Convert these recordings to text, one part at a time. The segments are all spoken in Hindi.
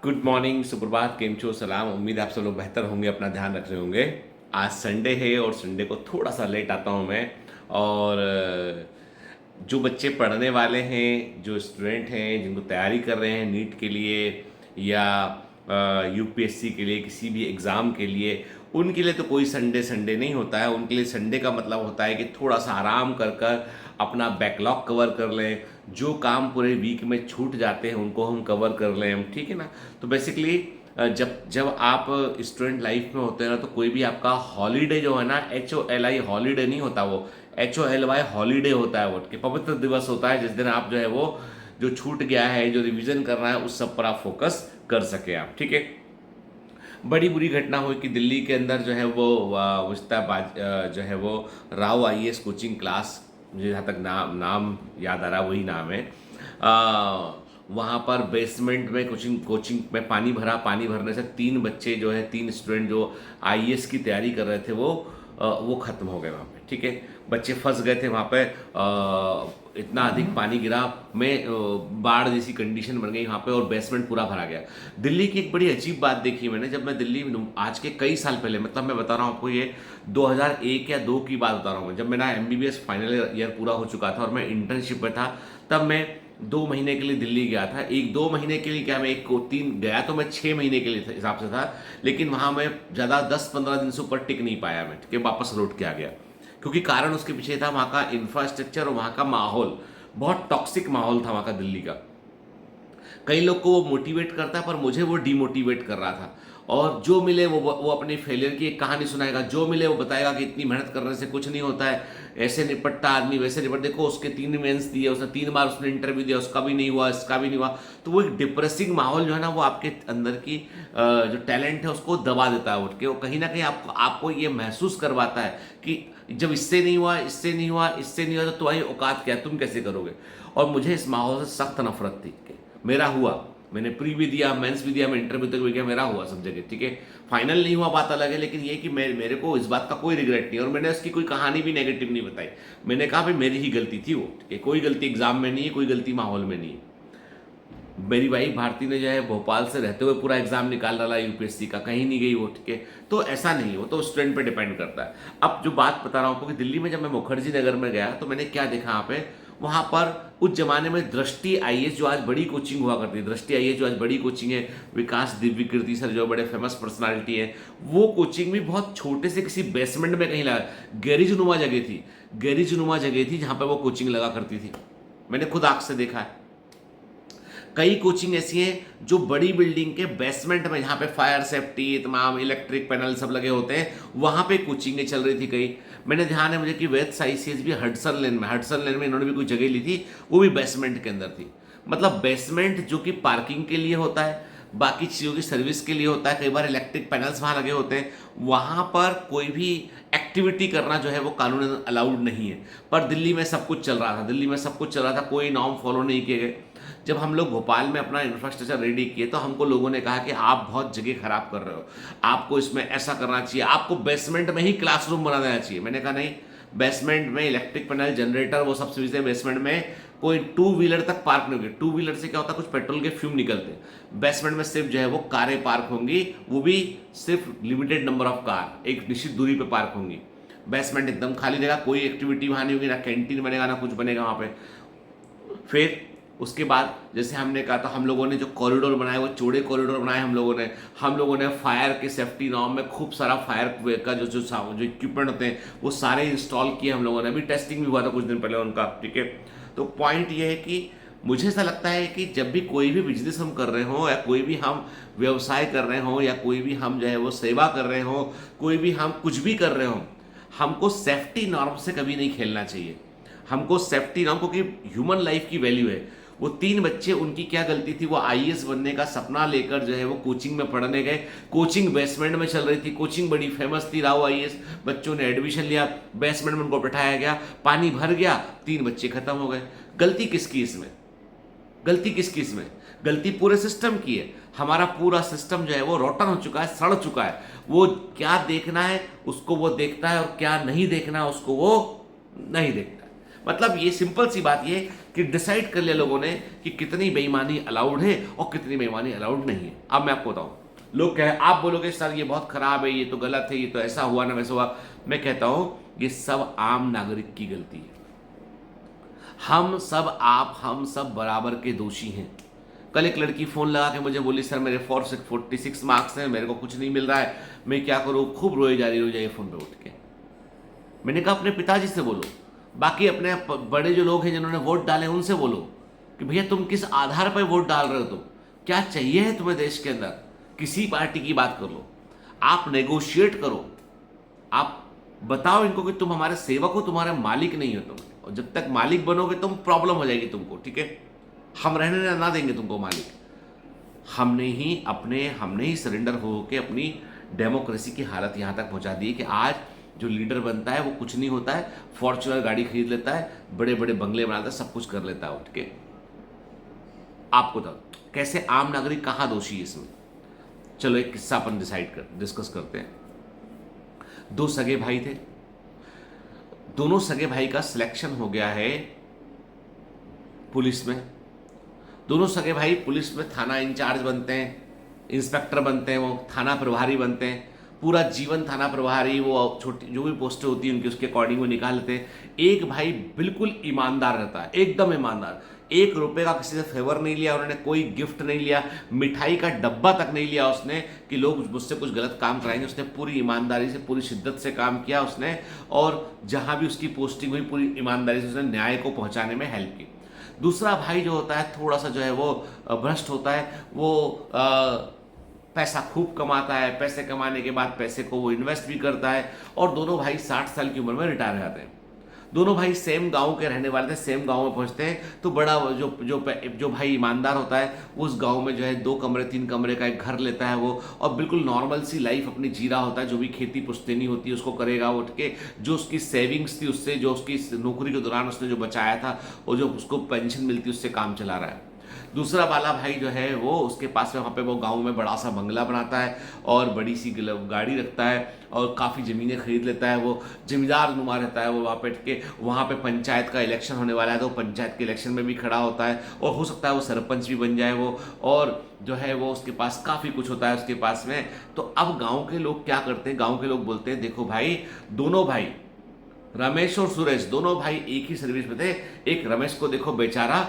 गुड मॉर्निंग, सुप्रभात, केम छो, सलाम। उम्मीद है आप सब लोग बेहतर होंगे, अपना ध्यान रख रहे होंगे। आज संडे है और संडे को थोड़ा सा लेट आता हूँ मैं। और जो बच्चे पढ़ने वाले हैं, जो स्टूडेंट हैं जिनको तैयारी कर रहे हैं नीट के लिए या यूपीएससी के लिए, किसी भी एग्ज़ाम के लिए, उनके लिए तो कोई संडे संडे नहीं होता है। उनके लिए संडे का मतलब होता है कि थोड़ा सा आराम कर कर अपना बैकलॉग कवर कर लें। जो काम पूरे वीक में छूट जाते हैं उनको हम कवर कर लें हम, ठीक है ना। तो बेसिकली जब जब आप स्टूडेंट लाइफ में होते हैं ना, तो कोई भी आपका हॉलीडे जो है ना, HOLI हॉलीडे नहीं होता, वो HOLY हॉलीडे होता है। वो कि पवित्र दिवस होता है जिस दिन आप जो है वो जो छूट गया है, जो रिवीजन करना है, उस सब पर आप फोकस कर सके आप, ठीक है। बड़ी बुरी घटना हुई कि दिल्ली के अंदर जो है वो जो है वो राव IAS कोचिंग क्लास, मुझे जहाँ तक नाम नाम याद आ रहा है वही नाम है। वहाँ पर बेसमेंट में कोचिंग कोचिंग में पानी भरा। पानी भरने से 3 बच्चे जो है, 3 स्टूडेंट जो IAS की तैयारी कर रहे थे, वो ख़त्म हो गए वहाँ पे, ठीक है। बच्चे फंस गए थे वहाँ पे। इतना अधिक पानी गिरा, में बाढ़ जैसी कंडीशन बन गई वहाँ पे और बेसमेंट पूरा भरा गया। दिल्ली की एक बड़ी अजीब बात देखी मैंने, जब मैं दिल्ली आज के कई साल पहले, मतलब मैं बता रहा हूँ आपको, ये 2001 या 2 की बात बता रहा हूँ मैं, जब मेरा MBBS फाइनल ईयर पूरा हो चुका था और मैं इंटर्नशिप में था। तब मैं 2 महीने के लिए दिल्ली गया था। 1-2 महीने के लिए क्या, मैं 1-3 गया तो मैं 6 महीने के लिए हिसाब से था, लेकिन वहाँ मैं ज़्यादा 10-15 दिन से ऊपर टिक नहीं पाया मैं, ठीक है। वापस लौट के आ गया, क्योंकि कारण उसके पीछे था वहाँ का इंफ्रास्ट्रक्चर और वहाँ का माहौल। बहुत टॉक्सिक माहौल था वहाँ का दिल्ली का। कई लोग को वो मोटिवेट करता है, पर मुझे वो डिमोटिवेट कर रहा था। और जो मिले वो अपने फेलियर की एक कहानी सुनाएगा, जो मिले वो बताएगा कि इतनी मेहनत करने से कुछ नहीं होता है, ऐसे निपटता आदमी, वैसे निपट, देखो उसके 3 मेंस दिए, उसने 3 बार उसने इंटरव्यू दिया, उसका भी नहीं हुआ, इसका भी नहीं हुआ। तो वो एक डिप्रेसिंग माहौल जो है ना, वो आपके अंदर की जो टैलेंट है उसको दबा देता है उठ के। वो कहीं ना कहीं आपको ये महसूस करवाता है कि जब इससे नहीं हुआ, इससे नहीं हुआ, इससे नहीं हुआ, तो तुम्हारी औकात क्या है, तुम कैसे करोगे। और मुझे इस माहौल से सख्त नफरत थी। मेरा हुआ, मैंने प्री भी दिया, मेंस भी दिया, मैं इंटरव्यू तक भी गया, मेरा हुआ सब जगह, ठीक है। फाइनल नहीं हुआ बात अलग है, लेकिन ये कि मेरे को इस बात का कोई रिग्रेट नहीं, और मैंने उसकी कोई कहानी भी नेगेटिव नहीं बताई। मैंने कहा भाई मेरी ही गलती थी वो, ठीक है। कोई गलती एग्जाम में नहीं है, कोई गलती माहौल में नहीं है। मेरी भाई भारती ने जो है भोपाल से रहते हुए पूरा एग्जाम निकाल डाला यूपीएससी का, कहीं नहीं गई वो, ठीक है। तो ऐसा नहीं है, वो तो स्टूडेंट पे डिपेंड करता है। अब जो बात बता रहा हूँ आपको कि दिल्ली में जब मैं मुखर्जी नगर में गया तो मैंने क्या देखा वहाँ पे, वहाँ पर उस जमाने में दृष्टि IAS जो आज बड़ी कोचिंग हुआ करती है, दृष्टि IAS जो आज बड़ी कोचिंग है, विकास दिव्य कीर्ति सर जो बड़े फेमस पर्सनालिटी है, वो कोचिंग भी बहुत छोटे से किसी बेसमेंट में कहीं लगा, गैरेज नुमा जगह थी, गैरेज नुमा जगह थी जहाँ पर वो कोचिंग लगा करती थी। मैंने खुद आंख से देखा है। कई कोचिंग ऐसी हैं जो बड़ी बिल्डिंग के बेसमेंट में, जहाँ पे फायर सेफ्टी, तमाम इलेक्ट्रिक पैनल सब लगे होते हैं, वहाँ पे कोचिंगें चल रही थी कई। मैंने ध्यान है मुझे कि वेद ICS भी हडसन लेन में इन्होंने भी कोई जगह ली थी, वो भी बेसमेंट के अंदर थी। मतलब बेसमेंट जो कि पार्किंग के लिए होता है, बाकी चीज़ों की सर्विस के लिए होता है, कई बार इलेक्ट्रिक पैनल्स वहाँ लगे होते हैं, वहाँ पर कोई भी एक्टिविटी करना जो है वो कानून अलाउड नहीं है। पर दिल्ली में सब कुछ चल रहा था, दिल्ली में सब कुछ चल रहा था, कोई नॉर्म फॉलो नहीं किए गए। जब हम लोग भोपाल में अपना इंफ्रास्ट्रक्चर रेडी किए तो हमको लोगों ने कहा कि आप बहुत जगह खराब कर रहे हो, आपको इसमें ऐसा करना चाहिए, आपको बेसमेंट में ही क्लासरूम बना देना चाहिए। मैंने कहा नहीं, बेसमेंट में इलेक्ट्रिक पैनल, जनरेटर, वो सब चीज़ें बेसमेंट में, कोई 2 व्हीलर तक पार्क नहीं होगी। 2 व्हीलर से क्या होता है, कुछ पेट्रोल के फ्यूम निकलते हैं। बेसमेंट में सिर्फ जो है वो कारें पार्क होंगी, वो भी सिर्फ लिमिटेड नंबर ऑफ कार एक निश्चित दूरी पे पार्क होंगी। बेसमेंट एकदम खाली जगह, कोई एक्टिविटी वहाँ नहीं होगी, ना कैंटीन बनेगा ना कुछ बनेगा वहाँ पे। फिर उसके बाद जैसे हमने कहा, तो हम लोगों ने जो कॉरिडोर बनाए, वो चौड़े कॉरिडोर बनाए हम लोगों ने फायर के सेफ्टी नॉर्म में खूब सारा फायर का जो इक्विपमेंट होते हैं वो सारे इंस्टॉल किए हम लोगों ने। अभी टेस्टिंग भी हुआ था कुछ दिन पहले उनका, ठीक है। तो पॉइंट ये है कि मुझे ऐसा लगता है कि जब भी कोई भी बिजनेस हम कर रहे हो, या कोई भी हम व्यवसाय कर रहे हो, या कोई भी हम जो है वो सेवा कर रहे हो, कोई भी हम कुछ भी कर रहे हो, हमको सेफ्टी नॉर्म से कभी नहीं खेलना चाहिए। हमको सेफ्टी नॉर्म, क्योंकि ह्यूमन लाइफ की वैल्यू है। वो 3 बच्चे, उनकी क्या गलती थी, वो IAS बनने का सपना लेकर जो है वो कोचिंग में पढ़ने गए। कोचिंग बेसमेंट में चल रही थी, कोचिंग बड़ी फेमस थी, राव IAS। बच्चों ने एडमिशन लिया, बेसमेंट में उनको बैठाया गया, पानी भर गया, 3 बच्चे खत्म हो गए। गलती किसकी इसमें, गलती किसकी इसमें? गलती पूरे सिस्टम की है। हमारा पूरा सिस्टम जो है वो रोटन हो चुका है, सड़ चुका है। वो क्या देखना है उसको वो देखता है, और क्या नहीं देखना है उसको वो नहीं देखता है। मतलब ये सिंपल सी बात ये कि डिसाइड कर लिया लोगों ने कि कितनी बेईमानी अलाउड है और कितनी बेईमानी अलाउड नहीं है। अब मैं आपको बताऊं, लोग कहे, आप बोलोगे सर ये बहुत खराब है, ये तो गलत है, ये तो ऐसा हुआ ना वैसा हुआ। मैं कहता हूं ये सब आम नागरिक की गलती है। हम सब बराबर के दोषी हैं। कल एक लड़की फोन लगा के मुझे बोली, सर मेरे 46 मार्क्स हैं, मेरे को कुछ नहीं मिल रहा है, मैं क्या करूं। खूब रोए जा रही फोन पे उठ के। मैंने कहा अपने पिताजी से बोलो, बाकी अपने बड़े जो लोग हैं जिन्होंने वोट डाले उनसे बोलो कि भैया तुम किस आधार पर वोट डाल रहे हो, तुम क्या चाहिए है तुम्हें देश के अंदर। किसी पार्टी की बात कर लो, आप नेगोशिएट करो, आप बताओ इनको कि तुम हमारे सेवक हो, तुम्हारे मालिक नहीं हो तुम, और जब तक मालिक बनोगे तुम प्रॉब्लम हो जाएगी तुमको, ठीक है। हम रहने ना देंगे तुमको मालिक। हमने ही सरेंडर हो के अपनी डेमोक्रेसी की हालत यहां तक पहुंचा दी कि आज जो लीडर बनता है वो कुछ नहीं होता है, फॉर्च्यूनर गाड़ी खरीद लेता है, बड़े बड़े बंगले बनाता है, सब कुछ कर लेता है उठ के। आपको तो कैसे आम नागरिक कहां दोषी है इसमें। चलो एक किस्सा अपन डिस्कस करते हैं। दो सगे भाई थे, दोनों सगे भाई का सिलेक्शन हो गया है पुलिस में। दोनों सगे भाई पुलिस में थाना इंचार्ज बनते हैं, इंस्पेक्टर बनते हैं, वो थाना प्रभारी बनते हैं। पूरा जीवन थाना प्रभारी, वो छोटी जो भी पोस्टें होती हैं उनकी उसके अकॉर्डिंग वो निकाल लेते हैं। एक भाई बिल्कुल ईमानदार रहता है, एकदम ईमानदार, 1 रुपए का किसी से फेवर नहीं लिया उन्होंने, कोई गिफ्ट नहीं लिया, मिठाई का डब्बा तक नहीं लिया उसने कि लोग मुझसे कुछ गलत काम कराएंगे। उसने पूरी ईमानदारी से, पूरी शिद्दत से काम किया उसने, और जहां भी उसकी पोस्टिंग हुई पूरी ईमानदारी से उसने न्याय को पहुंचाने में हेल्प की। दूसरा भाई जो होता है थोड़ा सा जो है वो भ्रष्ट होता है, वो पैसा खूब कमाता है, पैसे कमाने के बाद पैसे को वो इन्वेस्ट भी करता है, और दोनों भाई 60 साल की उम्र में रिटायर हो जाते हैं। दोनों भाई सेम गांव के रहने वाले थे, सेम गांव में पहुंचते हैं तो बड़ा जो भाई ईमानदार होता है उस गांव में जो है 2 कमरे 3 कमरे का एक घर लेता है वो, और बिल्कुल नॉर्मल सी लाइफ अपनी जी रहा होता है। जो भी खेती पुश्तैनी होती है उसको करेगा उठ के, जो उसकी सेविंग्स थी उससे, जो उसकी नौकरी के दौरान उसने जो बचाया था और जो उसको पेंशन मिलती उससे काम चला रहा है। दूसरा वाला भाई जो है वो उसके पास में वहाँ पे वो गांव में बड़ा सा बंगला बनाता है और बड़ी सी गाड़ी रखता है और काफ़ी ज़मीनें खरीद लेता है, वो जमींदार नुमा रहता है वो वहाँ पे के। वहाँ पे पंचायत का इलेक्शन होने वाला है तो पंचायत के इलेक्शन में भी खड़ा होता है, और हो सकता है वो सरपंच भी बन जाए वो, और जो है वो उसके पास काफ़ी कुछ होता है उसके पास में। तो अब गाँव के लोग क्या करते हैं, गाँव के लोग बोलते हैं देखो भाई, दोनों भाई रमेश और सुरेश दोनों भाई एक ही सर्विस में थे। एक रमेश को देखो बेचारा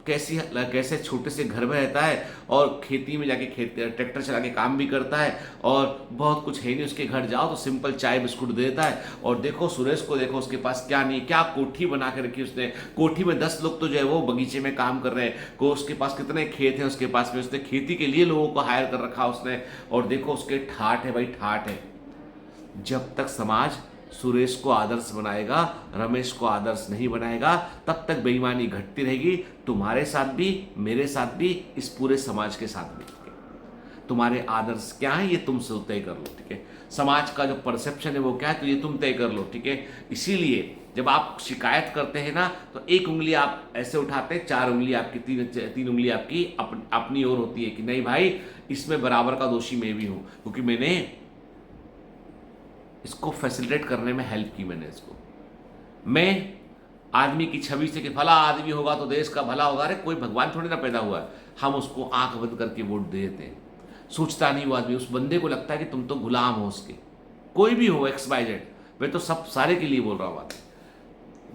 कैसे छोटे से घर में रहता है और खेती में जाके ट्रैक्टर चला के काम भी करता है, और बहुत कुछ है नहीं उसके घर जाओ तो सिंपल चाय बिस्कुट दे देता है। और देखो सुरेश को देखो, उसके पास क्या नहीं, क्या कोठी बना के रखी उसने, कोठी में 10 लोग तो जो है वो बगीचे में काम कर रहे हैं, को उसके पास कितने खेत हैं उसके पास में, उसने खेती के लिए लोगों को हायर कर रखा उसने। और देखो उसके ठाठ है भाई, ठाठ है। जब तक समाज सुरेश को आदर्श बनाएगा, रमेश को आदर्श नहीं बनाएगा, तब तक बेईमानी घटती रहेगी, तुम्हारे साथ भी, मेरे साथ भी, इस पूरे समाज के साथ भी। तुम्हारे आदर्श क्या है ये तुम से तय कर लो, ठीक है। समाज का जो परसेप्शन है वो क्या है तो ये तुम तय कर लो, ठीक है। इसीलिए जब आप शिकायत करते हैं ना तो 1 उंगली आप ऐसे उठाते हैं, 4 उंगली आपकी, 3 उंगली आपकी अपनी ओर होती है कि नहीं भाई इसमें बराबर का दोषी मैं भी हूं, क्योंकि मैंने इसको फैसिलिटेट करने में हेल्प की। मैंने इसको, मैं आदमी की छवि से कि भला आदमी होगा तो देश का भला होगा, अरे कोई भगवान थोड़ी ना पैदा हुआ है, हम उसको आंख बंद करके वोट दे देते हैं। सोचता नहीं वो आदमी, उस बंदे को लगता है कि तुम तो गुलाम हो उसके, कोई भी हो XYZ। मैं तो सब सारे के लिए बोल रहा हूँ बात।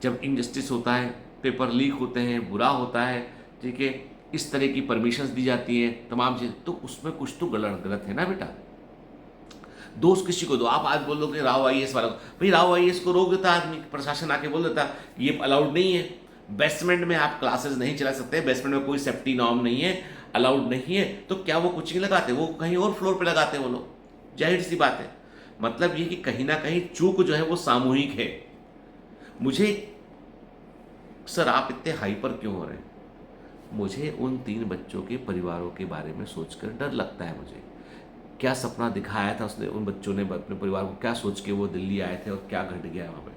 जब इनजस्टिस होता है, पेपर लीक होते हैं, बुरा होता है, ठीक है, इस तरह की परमिशंस दी जाती हैं तमाम चीज़, तो उसमें कुछ तो गलत है ना बेटा। दोस्त किसी को दो, आप आज बोल दो कि राव IAS वाला, भाई राव IAS को रोक देता आदमी, प्रशासन आके बोल देता ये अलाउड नहीं है, बेसमेंट में आप क्लासेस नहीं चला सकते, बेसमेंट में कोई सेफ्टी नॉर्म नहीं है, अलाउड नहीं है, तो क्या वो कोचिंग लगाते, वो कहीं और फ्लोर पे लगाते हैं वो लोग, जाहिर सी बात है। मतलब ये कि कहीं ना कहीं चूक जो है वो सामूहिक है। मुझे सर आप इतने हाइपर क्यों हो रहे हैं, मुझे उन 3 बच्चों के परिवारों के बारे में सोचकर डर लगता है। मुझे क्या सपना दिखाया था उसने, उन बच्चों ने अपने परिवार को क्या सोच के वो दिल्ली आए थे और क्या घट गया है वहाँ पे।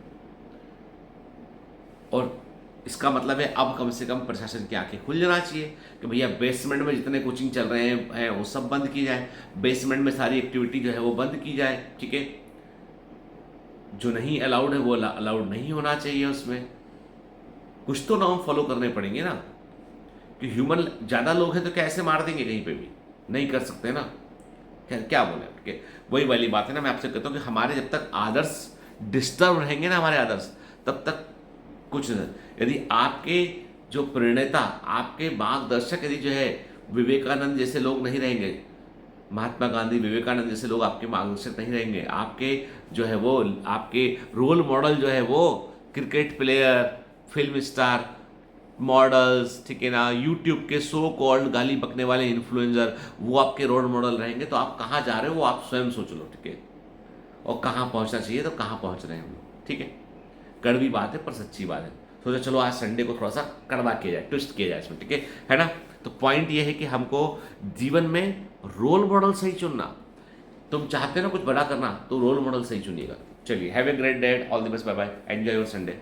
और इसका मतलब है अब कम से कम प्रशासन की आंखें खुल जाना चाहिए कि भैया बेसमेंट में जितने कोचिंग चल रहे हैं वो सब बंद की जाए, बेसमेंट में सारी एक्टिविटी जो है वो बंद की जाए, ठीक है। जो नहीं अलाउड है वो अलाउड नहीं होना चाहिए उसमें। कुछ तो नॉर्म फॉलो करने पड़ेंगे ना, कि ह्यूमन ज़्यादा लोग हैं तो क्या ऐसे मार देंगे कहीं पे भी? नहीं कर सकते ना। खैर क्या बोले, ठीक है, वही वाली बात है ना, मैं आपसे कहता हूँ कि हमारे जब तक आदर्श डिस्टर्ब रहेंगे ना, हमारे आदर्श, तब तक कुछ नहीं। यदि आपके जो प्रणेता, आपके मार्गदर्शक यदि जो है विवेकानंद जैसे लोग नहीं रहेंगे, महात्मा गांधी, विवेकानंद जैसे लोग आपके मार्गदर्शक नहीं रहेंगे, आपके जो है वो आपके रोल मॉडल जो है वो cricket player, film star, models, ठीक है ना, यूट्यूब के सो कॉल्ड गाली बकने वाले इन्फ्लुएंसर, वो आपके रोल मॉडल रहेंगे, तो आप कहाँ जा रहे हो वो आप स्वयं सोच लो, ठीक है, और कहाँ पहुँचना चाहिए तो कहाँ पहुँच रहे हैं हम लोग, ठीक है। कड़वी बात है पर सच्ची बात है। सोचा चलो आज संडे को थोड़ा सा कड़वा किया जाए, ट्विस्ट किया जाए इसमें, ठीक है ना। तो पॉइंट ये है कि हमको जीवन में रोल मॉडल सही चुनना, तुम चाहते हो ना कुछ बड़ा करना, तो रोल मॉडल सही चुनिएगा। चलिए, have a great day, all the best, bye bye, enjoy your Sunday.